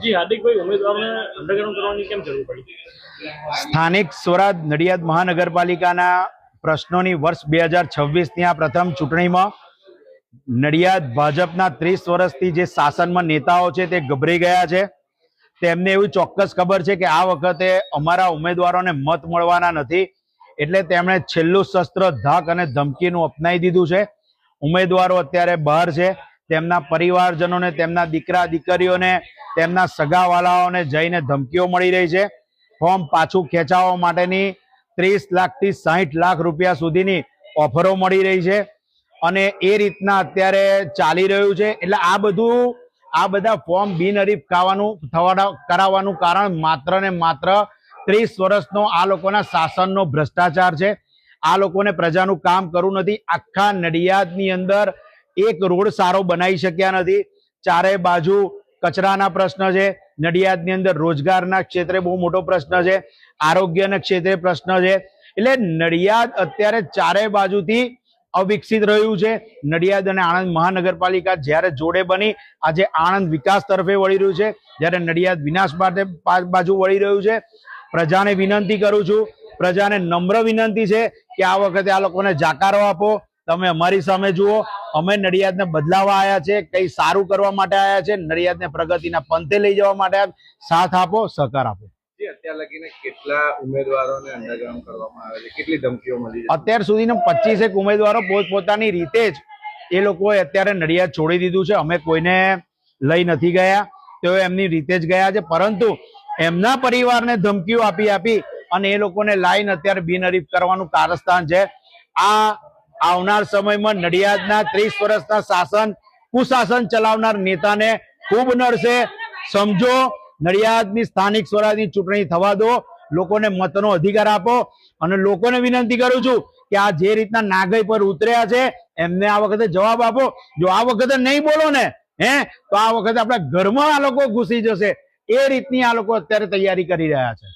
જી હાર્દિકભાઈ, ઉમેદવારોને અંડરગ્રાઉન્ડ કરવાની કેમ જરૂર પડી? સ્થાનિક સ્વરાજ નડિયાદ મહાનગરપાલિકાના પ્રશ્નોની વર્ષ 2026ની આ પ્રથમ ચૂંટણીમાં નડિયાદ ભાજપના 30 વર્ષથી જે શાસનમાં નેતાઓ છે તે ગભરાઈ ગયા છે. તેમને એવું ચોક્કસ ખબર છે કે આ વખતે અમારા ઉમેદવારોને મત મળવાના નથી, એટલે તેમણે છેલ્લું શસ્ત્ર ધાક અને ધમકીનું અપનાવી દીધું છે. ઉમેદવારો અત્યારે બહાર છે, તેમના પરિવારજનોને, તેમના દીકરા દીકરીઓને, તેમના સગાવાલાઓને જઈને ધમકીઓ મળી રહી છે. ફોર્મ પાછું ખેંચાવવા માટેની 30 લાખથી 60 લાખ રૂપિયા સુધીની ઓફરો મળી રહી છે અને એ રીતના અત્યારે ચાલી રહ્યું છે. એટલે આ બધા ફોર્મ બિનહરીફ કરાવવાનું કારણ માત્ર ને માત્ર 30 વર્ષનો આ લોકોના શાસનનો ભ્રષ્ટાચાર છે. આ લોકોને પ્રજાનું કામ કરવું નથી. આખા નડિયાદની અંદર એક રોડ સારો બનાવી શક્યા નથી. ચારે બાજુ કચરાના પ્રશ્ન છે. નડિયાદની અંદર રોજગારના ક્ષેત્રે બહુ મોટો પ્રશ્ન છે, આરોગ્યના ક્ષેત્રે પ્રશ્ન છે. એટલે નડિયાદ અત્યારે ચારે બાજુથી અવિકસિત રહ્યું છે. નડિયાદ અને આણંદ મહાનગરપાલિકા જ્યારે જોડે બની આજે આણંદ વિકાસ તરફે વળી રહ્યું છે, જ્યારે નડિયાદ વિનાશ બાજુ વળી રહ્યું છે. પ્રજાને વિનંતી કરું છું, પ્રજાને નમ્ર વિનંતી છે કે આ વખતે આ લોકોને જાકારો આપો. તમે અમારી સામે જુઓ, અમે નડિયાદને બદલાવા આવ્યા છે, કઈ સારું કરવા માટે આવ્યા છે, નડિયાદને પ્રગતિના પંથે લઈ જવા માટે સાથ આપો, સહકાર આપો. અત્યાર લગીને કેટલા ઉમેદવારોને અંડરગ્રાઉન્ડ કરવામાં આવે છે, કેટલી ધમકીઓ મળી છે? અત્યાર સુધીના 25 ઉમેદવારો પોતપોતાની રીતે જ એ લોકોએ અત્યારે નડિયાદ છોડી દીધું છે. અમે કોઈને લઈ નથી ગયા, તેઓ એમની રીતે જ ગયા છે, પરંતુ એમના પરિવારને ધમકીઓ આપી અને એ લોકોને લાઈન અત્યારે બિનહરીફ કરવાનું કારસ્તાન છે. આ આવનાર સમયમાં નડિયાદના 30 વર્ષના કુશાસન ચલાવનાર નેતાને ખૂબ નડશે. સમજો, નડિયાદની સ્થાનિક સ્વરાજની ચૂંટણી થવા દો, લોકોને મતનો અધિકાર આપો અને લોકોને વિનંતી કરું છું કે આ જે રીતના નાગઈ પર ઉતર્યા છે એમને આ વખતે જવાબ આપો. જો આ વખતે નહીં બોલો ને તો આ વખતે આપણા ઘરમાં આ લોકો ઘૂસી જશે. એ રીતની આ લોકો અત્યારે તૈયારી કરી રહ્યા છે.